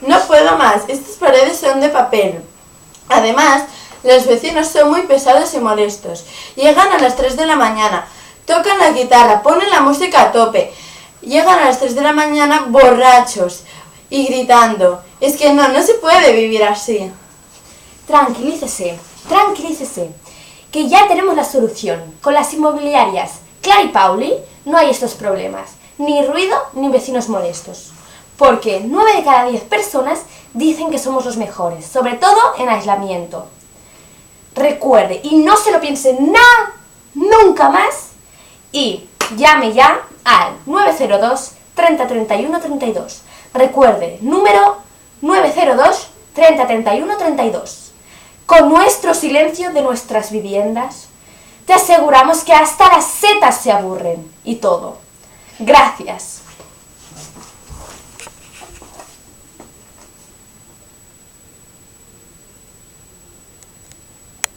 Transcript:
No puedo más, estas paredes son de papel. Además, los vecinos son muy pesados y molestos. Llegan a las 3 de la mañana, tocan la guitarra, ponen la música a tope. Llegan a las 3 de la mañana borrachos y gritando. Es que no se puede vivir así. Tranquilícese, que ya tenemos la solución. Con las inmobiliarias Clara y Pauli no hay estos problemas, ni ruido ni vecinos molestos. Porque 9 de cada 10 personas dicen que somos los mejores, sobre todo en aislamiento. Recuerde, y no se lo piense nunca más, y llame ya al 902 30 31 32. Recuerde, número 902 30 31 32. Con nuestro silencio de nuestras viviendas, te aseguramos que hasta las setas se aburren y todo. Gracias.